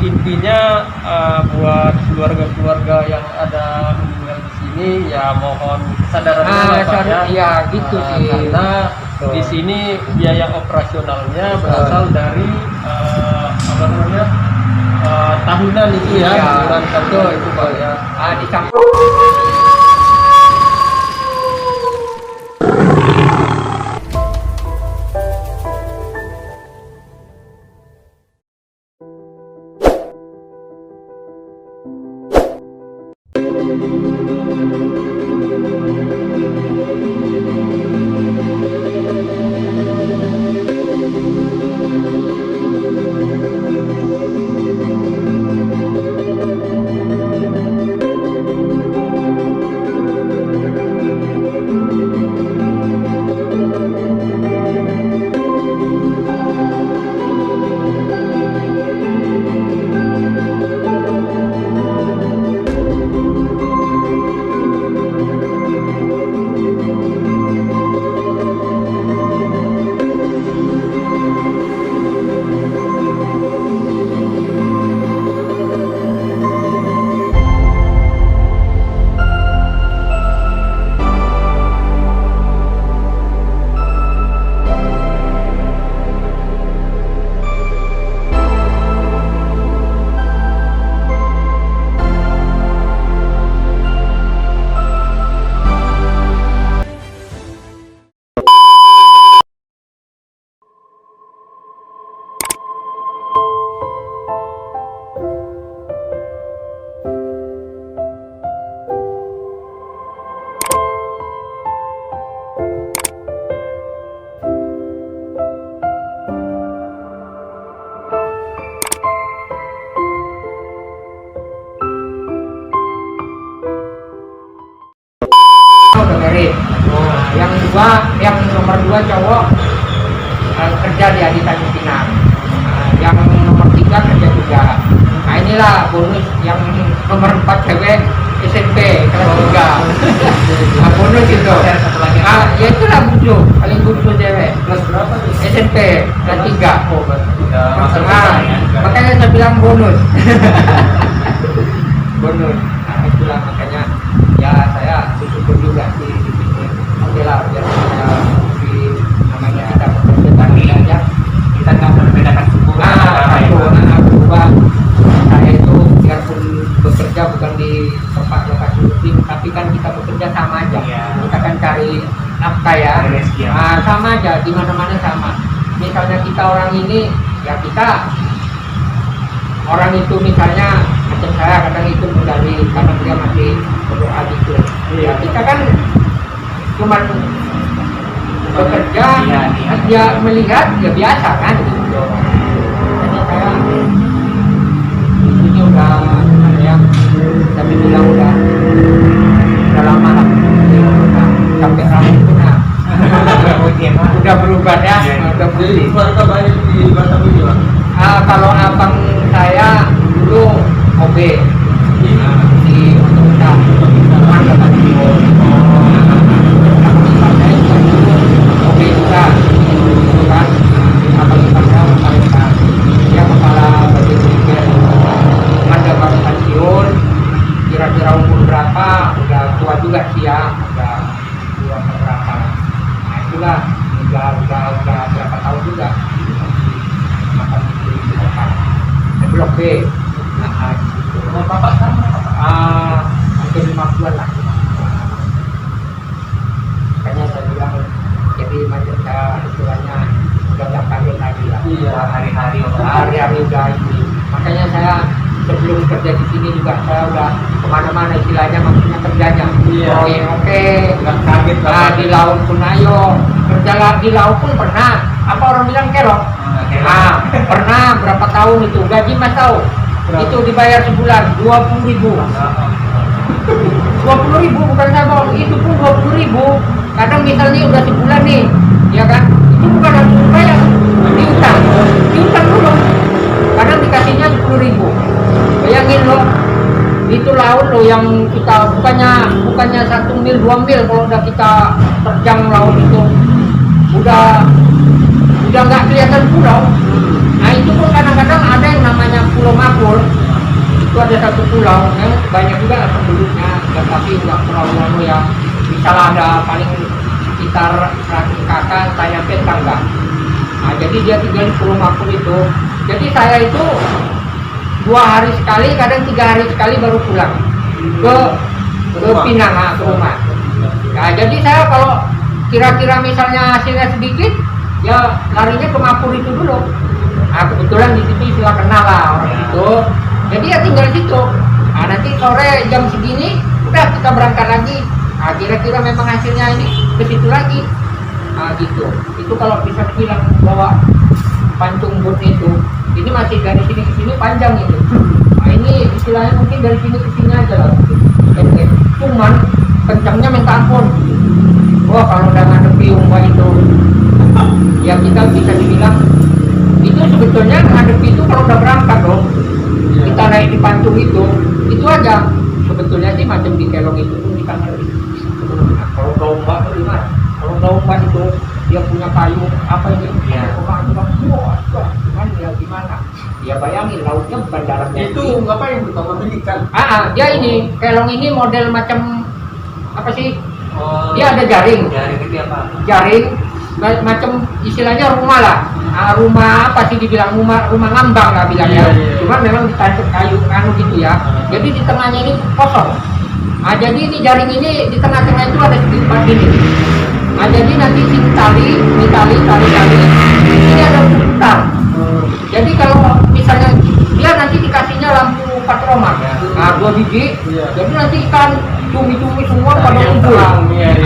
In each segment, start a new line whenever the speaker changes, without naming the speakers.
intinya buat keluarga-keluarga yang ada hubungan di sini ya mohon kesadarannya lah, Pak, ya.
Ya gitu sih.
Karena di sini biaya operasionalnya berasal dari apa namanya tahunan itu ya, iuran tahunan itu, Pak, ya.
Di samping udah merit. Yang nomor 2 cowok kerja di Adi Tanjung Pinang. Yang nomor 3 kerja juga. Nah inilah bonus yang nomor 4 cewek SMP kelas 3. Bonus itu. Ya itulah bujuk, paling bujuk cewek.
Kelas berapa tuh?
SMP kelas 3.
Oh, udah masuk
Makanya saya bilang bonus. Bonus. Nah itulah makanya ya saya bersyukur juga di sini. Oke lah, biar saya di namanya ada perbedaan aja. Kita nggak membedakan suku. Berubah. Saya itu biarpun bekerja bukan di tempat lokasi rutin, tapi kan kita bekerja sama aja. Kita kan cari nafkah ya. Sama aja, di mana-mana sama. Misalnya kita orang ini, ya kita orang itu misalnya macam saya kadang itu dari karena dia masih berdoa gitu. Ya kita kan cuma bekerja, dia melihat ya biasa kan. Jadi saya ini udah ya, tapi bilang udah lama lah, udah sampai rambut pun udah berubah ya, udah putih.
Keluarga banyak di Batam ini, Pak.
Kalau abang saya dulu OB di Ototan, Mantap Bio. Saya juga dulu OB juga, itu kan. Abang saya Mantap, dia kepala bagian sipil. Ada baru pensiun, kira-kira umur berapa? Udah tua juga sih ya, udah tua berapa? Nah itulah, udah berapa tahun juga. Makan di kota. Blok B.
Umur Bapak sekarang berapa?
Hampir 50-an lah. Makanya saya bilang, jadi macam saya istilahnya udah gak kaget lagi lah.
Iya,
Hari-hari udah ini. Makanya saya sebelum kerja di sini juga saya udah kemana-mana istilahnya maksudnya kerjanya.
Iya.
Proyek oke.
Nggak kaget lah.
Di laut pun ayo. Kerja di laut pun pernah. Apa orang bilang kelok? Pernah berapa tahun itu gaji mas tahu? Itu dibayar sebulan 20.000. 20.000 bukan saya bohong, itu pun 20.000. Kadang misalnya udah sebulan nih, ya kan? Itu bukan langsung bayar, diutang dulu. Kadang dikasihnya 10.000. Bayangin loh, itu laut loh yang kita bukannya 1 mil 2 mil kalau udah kita terjang laut itu udah nggak kelihatan pulau. Nah itu pun kadang-kadang ada yang namanya Pulau Makmur. Itu ada satu pulau yang banyak juga lah penduduknya, tapi nggak terlalu ya. Misalnya ada paling sekitar 100 kakak, saya nyampe tangga. Nah, jadi dia tinggal di Pulau Makmur itu. Jadi saya itu 2 hari sekali, kadang 3 hari sekali baru pulang ke Pinang, ke rumah. Nah, jadi saya kalau kira-kira misalnya hasilnya sedikit, ya larinya ke Makmur itu dulu. Nah, kebetulan di situ istilah kenal lah orang itu. Jadi ya tinggal di situ. Nah, nanti sore jam segini udah kita berangkat lagi. Nah, kira-kira memang hasilnya ini ke situ lagi. Nah, gitu. Itu kalau bisa bilang bahwa pancung bot itu, ini masih dari sini ke sini panjang itu. Nah, ini istilahnya mungkin dari sini ke sini aja lah. Cuman kencangnya minta ampun. Wah, kalau udah ngadepi umpan itu, ya kita bisa dibilang itu sebetulnya ngadepi itu kalau udah berangkat dong. Kita naik di pancung itu aja. Sebetulnya sih macam di kelong itu pun kita ngeri. Nah, kalau domba itu gimana? Kalau domba itu dia punya kayu apa ini? Ya, orang gimana? Ya bayangin lautnya bukan dalamnya.
Itu apa yang pertama tadi kan?
Dia ini kelong ini model macam apa sih? Dia ada jaring.
Jaring itu apa?
Jaring macam istilahnya rumah lah. Rumah apa sih dibilang rumah ngambang lah bilangnya.
Iya.
Cuman memang ditancap kayu gitu ya. Jadi di tengahnya ini kosong. Jadi ini jaring ini di tengah-tengah itu ada sedikit ini. Jadi nanti tali ini ada putar. Jadi kalau misalnya dia nanti dikasihnya lampu patroma, 2 biji. Jadi nanti ikan cumi-cumi semua pada ngumpul.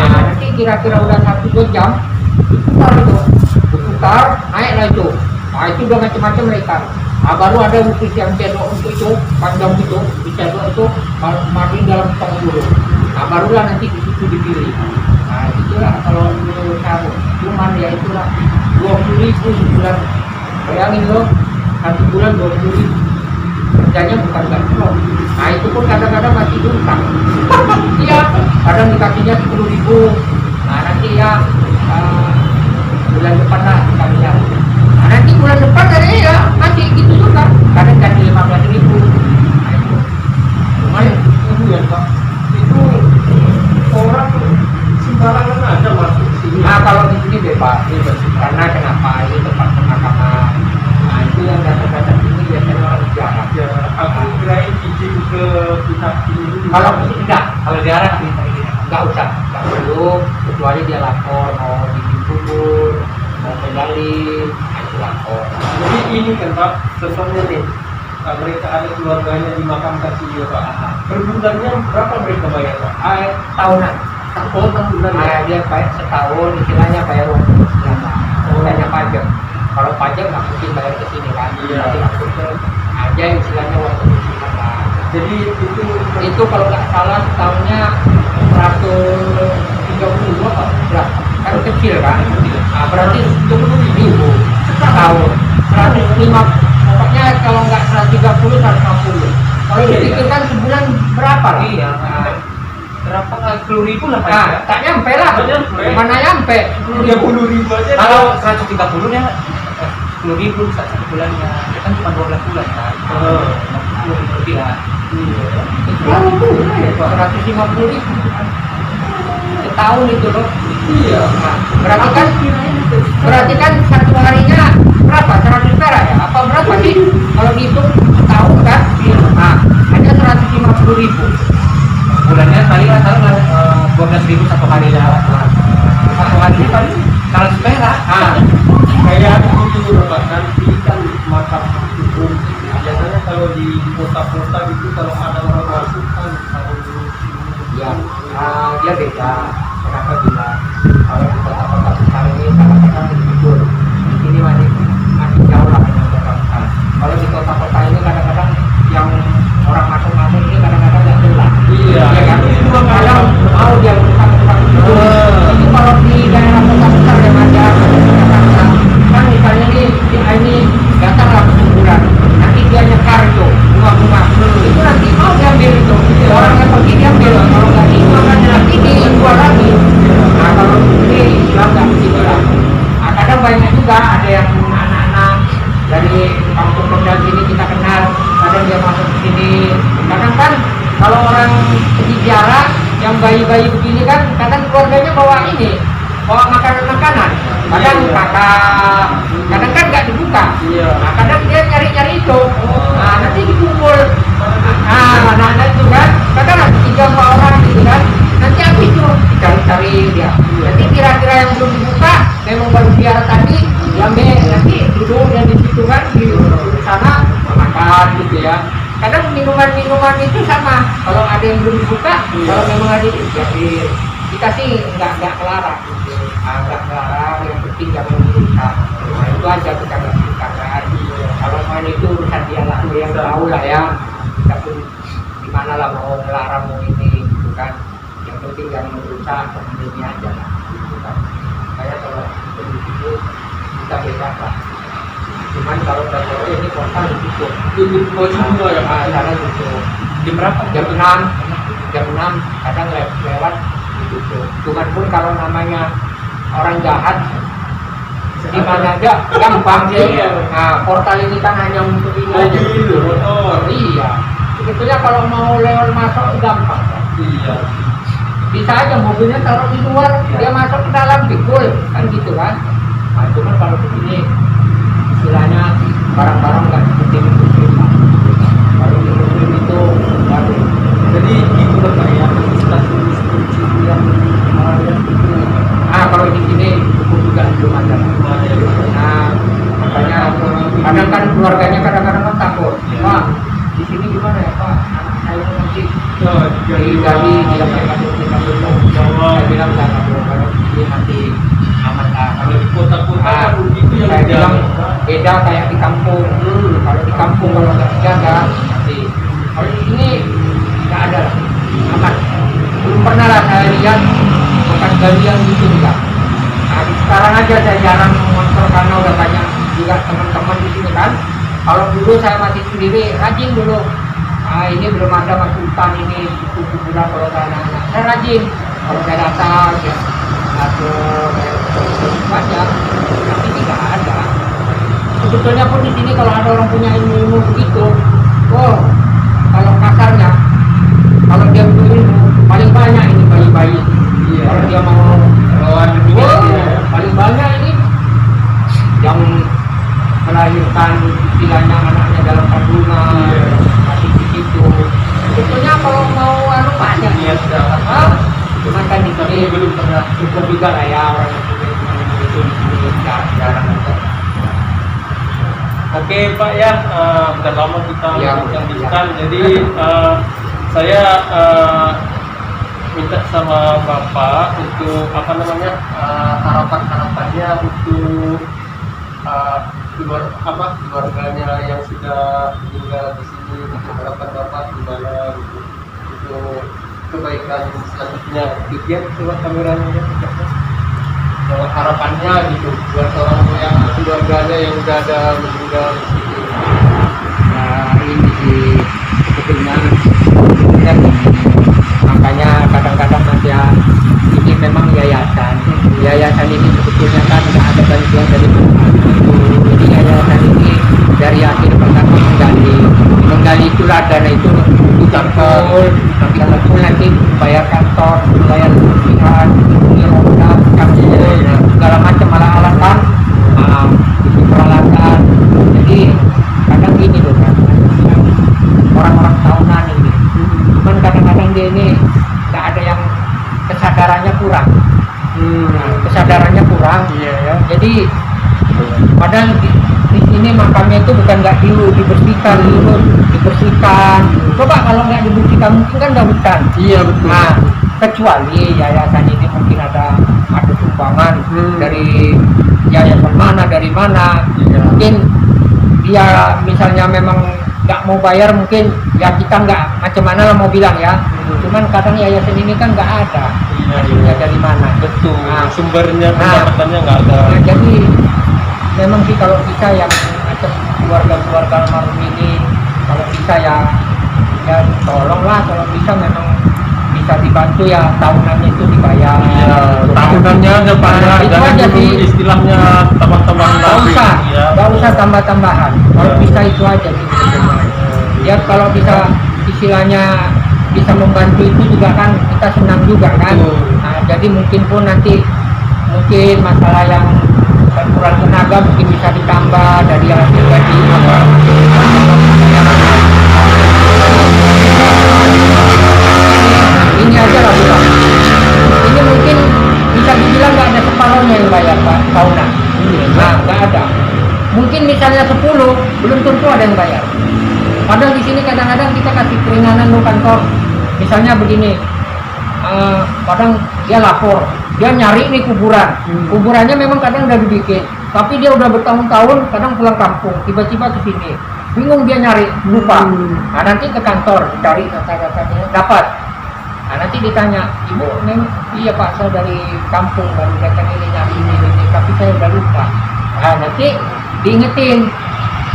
Nanti kira-kira udah 1-2 jam putar, naiklah itu. Nah, itu udah macam-macam ikan. Baru ada khusus yang cedok untuk itu, panjang itu, di cedok itu masukin dalam tong dulu. Barulah nanti di situ dipilih. Nah, itulah kalau menurut kamu. Cuman ya itulah 20.000 sebulan. Bayangin loh, 1 bulan 20.000. Kerjanya bukan nggak pulau. Nah, itu pun kadang-kadang masih utang. Iya, kadang dikasihnya 10.000. Nah, nanti ya bulan depan lah kita lihat. Nah, nanti bulan depan dari ya masih gitu juga. Kadang jadi 15.000. Nah, itu. Lumayan.
Itu ya Pak. Itu orang sembarangan aja masuk sini.
Nah, kalau di sini bebas, karena kenapa ini tempat pemakaman. Nah, itu yang datang-datang sini biasanya orang jarak.
Ya, aku kirain izin ke pihak ini dulu.
Kalau tidak,
Kalau diarah bisa ini.
nggak usah, nggak perlu, kecuali dia lapor mau bikin kubur, mau menggali, itu lapor.
Jadi ini kan Pak, contohnya nih, mereka ada keluarganya dimakamkan sini Pak. Per bulannya berapa mereka bayar Pak?
Tahunan.
Oh, tahunan ya?
Dia bayar setahun, istilahnya bayar uang istilahnya pajak. Kalau pajak nggak mungkin bayar ke sini kan,
Iya.
nanti langsung ke aja istilahnya uang lah.
Jadi
Itu kalau nggak salah setahunnya 132 apa? Berapa? Kan kecil kan? Nah, berarti 70.000 setahun. 105, pokoknya kalau nggak 130, 150. Kalau dipikirkan sebulan berapa lah?
Iya.
Nah,
Berapa kali 10.000 lah Pak?
Nah, tak nyampe lah.
Tak nyampe.
Mana nyampe?
30.000 aja.
Kalau 130 ya 10.000 satu bulannya. Itu kan cuma 12 bulan kan. 10.000 lebih lah.
Lalu tuh ya Pak, 150.000 setahun itu loh.
Iya.
Nah, berarti kan satu harinya berapa? 100 perak ya? Apa berapa sih? Kalau dihitung setahun kan? Nah, hanya 150.000.
Bulannya kali lah salah 12.000 satu hari ya. Satu hari ini paling 100 perak.
Kayak begitu Pak, nanti kan makam hukum. Biasanya kalau di kota-kota gitu kalau ada orang masuk kan kalau dulu
Ya, dia beda. Kenapa bilang kalau di kota-kota besar ini kadang-kadang jujur, di sini masih jauh lah dengan kota besar. Kalau di kota-kota ini kadang-kadang yang orang masuk-masuk ini kadang-kadang nggak jelas.
Iya.
Ya kan? Kadang mau dia urusan itu. Itu kalau di daerah kota besar yang ada Jakarta, kan misalnya ini datanglah kuburan, nanti dia nyekar itu bunga-bunga, itu nanti mau diambil itu, orang yang pergi diambil, kalau nggak dijual nanti dijual lagi. Nah masuk ke sini. Kadang kan kalau orang pergi ziarah yang bayi-bayi begini kan, kadang keluarganya bawa ini, bawa makanan-makanan. Kadang kakak, kadang kan nggak dibuka.
Iya.
Nah, kadang dia nyari-nyari itu. Nah, nanti dikumpul. Nah, itu kan, kadang ada 3-4 orang gitu kan. Nanti habis itu dicari-cari dia. Nanti kira-kira yang belum dibuka, memang baru ziarah tadi, diambil. Nanti duduk dan di situ kan di sana makan gitu ya. Kadang minuman-minuman itu sama. Kalau ada yang belum dibuka, kalau memang ada kita sih nggak melarang. Nggak melarang, yang penting jangan merusak. Nah, itu aja kita nggak kan. Kalau main itu urusan dia lah, dia yang tahu lah ya. Kita pun gimana lah mau melarang mau ini gitu kan. Yang penting jangan merusak, ini aja lah. Gitu kan. Saya kalau begitu kita bebas lah. Cuman kalau udah sore ini kota ditutup.
Tutup semua ya Pak.
Sana tutup.
Jam berapa?
Jam 6 kadang lewat ditutup. Cuman pun kalau namanya orang jahat di mana aja gampang sih. Nah, portal ini kan hanya untuk ini aja.
Motor.
Iya. Sebetulnya kalau mau lewat masuk gampang.
Iya.
Bisa aja mobilnya taruh di luar, dia masuk ke dalam pikul kan gitu kan. Nah, cuman kalau begini istilahnya barang-barang nggak seperti itu. Kalau di mobil itu baru.
Jadi itu Pak ya, stasiun yang
Kalau di sini cukup juga belum ada. Nah, makanya kadang kan keluarganya kadang-kadang kan takut. Pak, di sini gimana ya Pak? Anak saya nanti jadi dia masuk di kampung. Saya bilang nggak boleh, kalau di sini nanti aman lah.
kalau di kota-kota begitu yang
Saya bilang
jalan.
beda kayak di kampung. Kalau di kampung kalau nggak dijaga nanti. Kalau di sini nggak ada lah, aman. Belum pernah lah saya lihat makan galian gitu juga. Nah, sekarang aja saya jarang ngontrol karena udah banyak juga teman-teman di sini kan. Kalau dulu saya masih sendiri, rajin dulu. Ini belum ada masuk hutan ini, kuburan kalau ada anak-anak. Saya rajin. Kalau saya datang, ya, atau baca, tapi tidak ada. Sebetulnya pun di sini kalau ada orang punya ilmu begitu, kalau kasarnya, kalau dia punya ilmu, paling banyak ini bayi-bayi.
Iya.
Kalau dia mau
Lawan dunia ya.
paling banyak ini yang melahirkan istilahnya anaknya dalam kandungan, masih di situ. Sebetulnya kalau mau banyak
Iya, sudah.
Cuman kan di sini
Belum pernah.
cukup juga lah ya orang yang punya ilmu itu di sini jarang ada.
Oke Pak ya, udah lama kita
Ya,
bincang-bincang.
ya.
Jadi saya minta sama Bapak untuk harapan-harapannya untuk keluarganya yang sudah tinggal di sini. Harapan Bapak gimana gitu, untuk kebaikan selanjutnya. Lihat coba kameranya. Harapannya gitu buat orang yang keluarganya yang udah ada meninggal di sini.
Nah, ini sih sebetulnya kan, makanya kadang-kadang Mas ya, ini memang yayasan ini sebetulnya kan nggak ada bantuan dari mana-mana. Jadi yayasan ini dari akhir pertama menggali itulah dana itu dikumpul nanti bayar kantor, bayar kebersihan, roda, segala macam alat-alatan, peralatan. Jadi kadang gini loh kan, orang-orang tahunan ini, cuman kadang-kadang dia ini nggak ada yang kesadarannya kurang. Kesadarannya kurang.
Iya ya.
Jadi padahal di sini makamnya itu bukan nggak dibersihkan, dibersihkan. Coba kalau nggak dibersihkan mungkin kan udah hutan.
Iya betul.
Nah, kecuali yayasan ini mungkin ada sumbangan dari yayasan mana, dari mana.
Iya.
Mungkin dia misalnya memang nggak mau bayar, mungkin ya kita nggak macam mana lah mau bilang ya. Cuman kadang yayasan ini kan nggak ada.
Iya.
Dari mana?
Betul.
Nah,
Sumbernya pendapatannya nggak ada.
Nah, jadi memang sih kalau bisa yang macam keluarga almarhum ini, kalau bisa ya tolonglah, kalau bisa memang bisa dibantu ya, tahunannya itu dibayar.
Iya, tahunannya aja Pak ya.
Itu
Jangan
aja
dulu
sih.
istilahnya tambah-tambahan
Nggak
lagi.
usah,
Ya.
nggak usah tambah-tambahan. Kalau
Iya.
bisa itu aja sih sebetulnya. Ya kalau bisa istilahnya bisa membantu itu juga kan kita senang juga kan. Nah, jadi mungkin pun nanti mungkin masalah yang kurang tenaga mungkin bisa ditambah dari hasil gaji apa. Ini aja lah Bang. Ini mungkin bisa dibilang nggak ada separohnya yang bayar Pak tahunan. Nah, nggak ada. Mungkin misalnya 10 belum tentu ada yang bayar. Padahal di sini kadang-kadang kita kasih keringanan di kantor. Misalnya begini, kadang dia lapor, dia nyari nih kuburan. Kuburannya memang kadang udah dibikin, tapi dia udah bertahun-tahun, kadang pulang kampung, tiba-tiba ke sini, bingung dia nyari, lupa. Nah, nanti ke kantor cari data-datanya, dapat. Nah, nanti ditanya, ibu, memang iya Pak, saya dari kampung baru datang ini nyari ini, tapi saya udah lupa. Nah, nanti diingetin.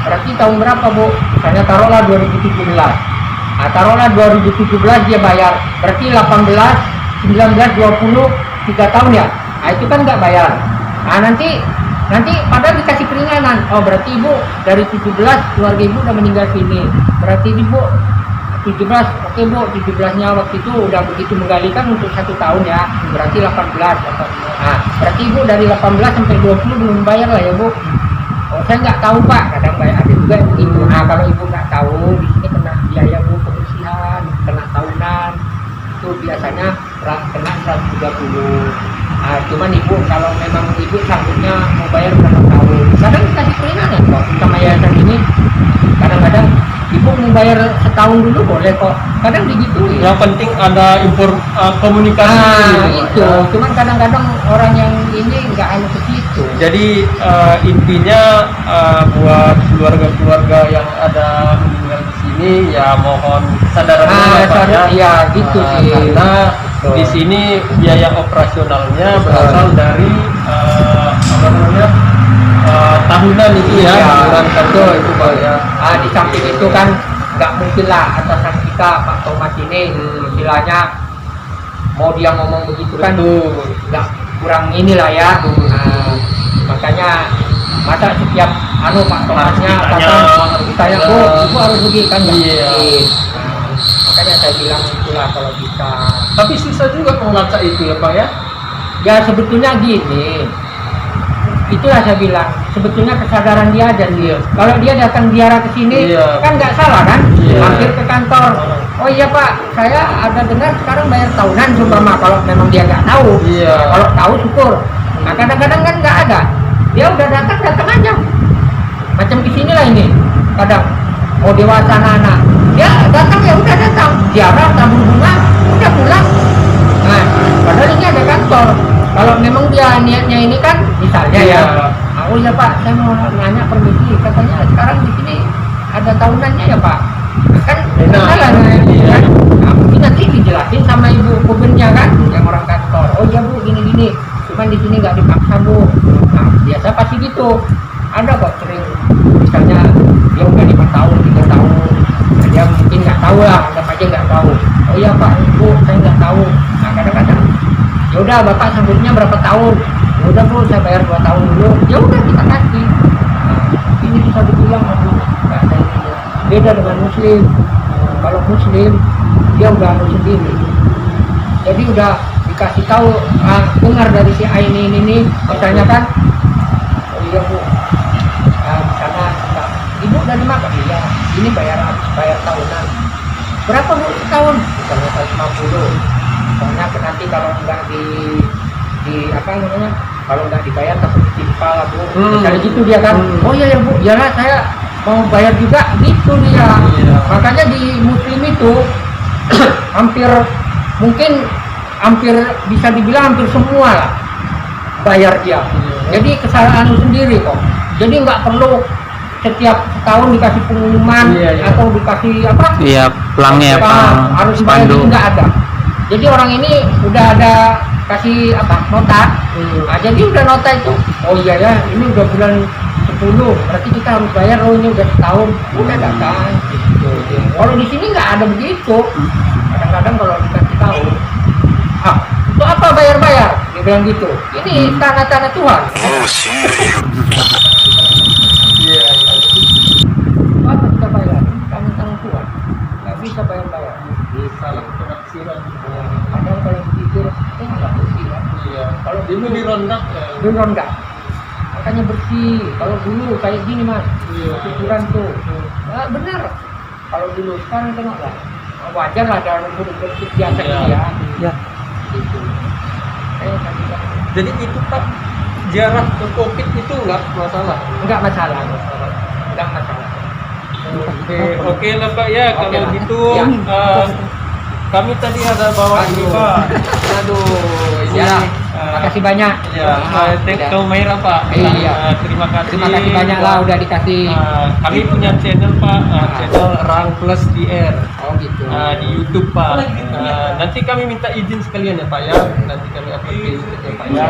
Berarti tahun berapa Bu? Misalnya taruhlah 2017. Nah, taruhlah 2017 dia bayar. Berarti 18, 19, 20, 3 tahun ya? Nah, itu kan nggak bayar. Nah, nanti padahal dikasih keringanan. Oh, berarti Ibu dari 17, keluarga Ibu udah meninggal sini. Berarti Ibu 17, oke Bu, 17-nya waktu itu udah begitu menggalikan untuk 1 tahun ya. Berarti 18. Nah, berarti Ibu dari 18 sampai 20 belum bayar lah ya Bu. Oh, saya nggak tahu Pak, kadang banyak ada juga yang begitu. Nah, kalau Ibu nggak tahu, di sini kena biaya Bu kebersihan, kena tahunan, itu biasanya kena 130. Nah, cuman Ibu kalau memang Ibu sanggupnya mau bayar berapa tahun, kadang dikasih keringanan kok sama yayasan ini. Kadang-kadang Ibu mau bayar setahun dulu boleh kok, kadang digituin.
Yang penting ada komunikasi.
Nah, itu. Cuman kadang-kadang orang yang ini nggak anu ke situ.
Jadi intinya buat keluarga-keluarga yang ada meninggal di sini ya mohon kesadarannya Pak ya.
Iya gitu sih.
Karena di sini biaya operasionalnya berasal dari apa namanya tahunan itu ya, bulan kantor itu Pak ya.
Di samping itu kan nggak mungkin lah atasan kita Pak Thomas ini istilahnya mau dia ngomong begitu kan nggak kurang inilah ya. Makanya masa setiap Pak Thomasnya ditanya ibu harus begini kan ya. Makanya saya bilang itulah kalau bisa.
Tapi susah juga melacak itu ya Pak ya.
Ya sebetulnya gini, itulah saya bilang sebetulnya kesadaran dia aja sih. Kalau dia datang ziarah ke sini kan nggak salah kan, mampir ke kantor. Oh iya Pak, saya ada dengar sekarang bayar tahunan seumpama kalau memang dia nggak tahu. Kalau tahu syukur. Nah kadang-kadang kan nggak ada, dia udah datang aja. Macam di sini lah ini. Kadang mau dewasa anak-anak, dia datang ya udah datang, ziarah tabur bunga, udah pulang. Nah padahal ini ada kantor. Kalau memang dia niatnya ini kan, misalnya ya, oh ya Pak, saya mau nanya permisi, katanya sekarang di sini ada tahunannya ya Pak. Kan salah kan? Nah, mungkin nanti dijelasin sama ibu kubennya kan, yang orang kantor. Oh iya Bu, gini-gini. Cuman di sini nggak dipaksa Bu. Nah, biasa pasti gitu. Ada kok sering, misalnya dia udah 5 tahun, 3 tahun, nah, dia mungkin nggak tahu lah, anggap aja nggak tahu. Oh iya Pak, Bu, saya nggak tahu. Nah kadang-kadang ya udah Bapak sanggupnya berapa tahun? Ya udah Bu, saya bayar 2 tahun dulu. Ya udah kita kasih. Nah, ini bisa dibilang aduh, nggak ada ini. Beda dengan Muslim. Kalau Muslim dia udah anu sendiri. Jadi udah dikasih tahu, dengar dari si A ini, misalnya kan, oh iya Bu, misalnya Ibu dari mana? Iya, ini bayar tahunan. Berapa Bu setahun? Misalnya 150. Soalnya nanti kalau nggak di apa namanya, kalau nggak dibayar takut ditimpal lah Bu. Misalnya gitu dia kan. Oh iya ya Bu, iyalah saya mau bayar juga gitu dia. Makanya di Muslim itu hampir bisa dibilang hampir semua lah bayar dia. Jadi kesalahan sendiri kok. Jadi nggak perlu setiap tahun dikasih pengumuman atau dikasih apa?
Iya, pelangnya
harus bayar itu nggak ada. Jadi orang ini udah ada kasih apa nota. Nah, jadi udah nota itu. Oh iya ya, ini udah bulan 10, berarti kita harus bayar. Oh ini udah setahun, udah datang. Gitu. Kalau di sini nggak ada begitu. Kadang-kadang kalau dikasih tahu, itu apa bayar-bayar? Dia bilang gitu. Ini tanah-tanah Tuhan. Apa kita bayar? Tanah-tanah Tuhan. bisa bayar-bayar.
salah penafsiran.
Padahal kalau begitu, nggak bersih kan?
Iya. Kalau dulu di rondak ya.
Dulu enggak. Makanya bersih. Kalau dulu kayak gini mas,
Iya.
kuburan tuh. Nah, benar. Kalau dulu sekarang tengoklah. Wajar lah dalam bersih biasa
Iya.
ya.
Ya.
Gitu. Tadi kan
Jadi itu Pak, jarak ke COVID itu nggak masalah.
enggak masalah. Enggak masalah.
Oke lah Pak ya,
Oke
kalau
lah.
gitu
Ya.
kami tadi ada bawa ini
Aduh.
Pak.
Aduh, ya. Makasih banyak.
Ya, thank
Udah.
you Maira Pak.
Iya.
Terima kasih.
Terima kasih banyak lah udah dikasih.
Kami punya channel Pak, channel Rang Plus DR.
Oh gitu.
Di YouTube Pak. Nanti kami minta izin sekalian ya Pak ya. Nanti kami upload ke YouTube ya Pak ya.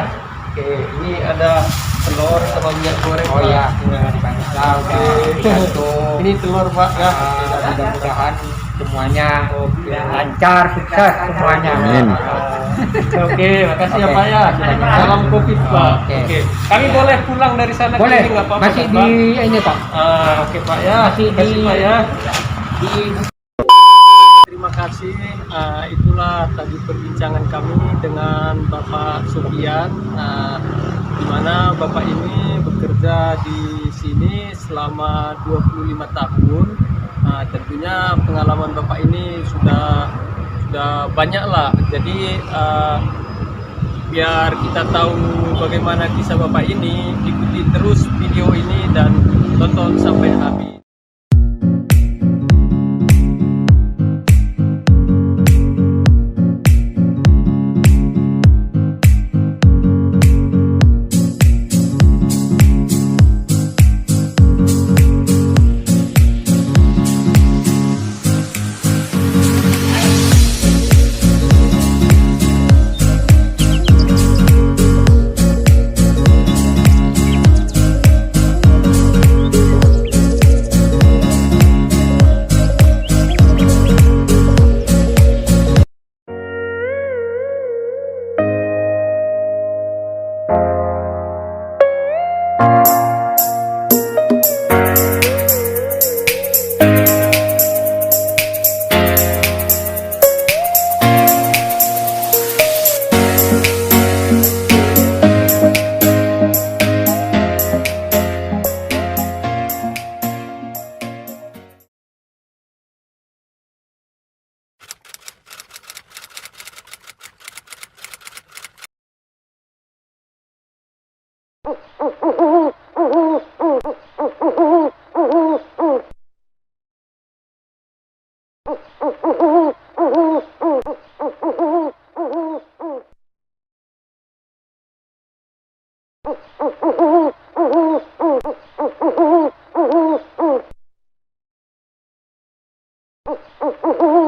Oke, ini ada telur sama minyak goreng.
Oh
Pak.
iya,
Ya.
banyak lah udah dibantu.
Ini telur Pak ya.
Mudah-mudahan semuanya
Oke.
lancar, sukses semuanya.
Amin.
Oke, makasih ya
Oke.
Pak ya. Salam Covid Pak.
Oke.
Oke. Kami boleh pulang dari sana
Boleh,
ke sini nggak apa-apa
masih
kan,
di
Pak?
ini Pak.
Oke Pak ya.
Masih
Terima kasih
di-
Pak ya.
Di
Terima kasih. Itulah tadi perbincangan kami dengan Bapak Sofian, di mana Bapak ini bekerja di sini selama 25 tahun. Tentunya pengalaman Bapak ini sudah banyak lah. Jadi biar kita tahu bagaimana kisah Bapak ini, ikuti terus video ini dan tonton sampai habis.
Oh,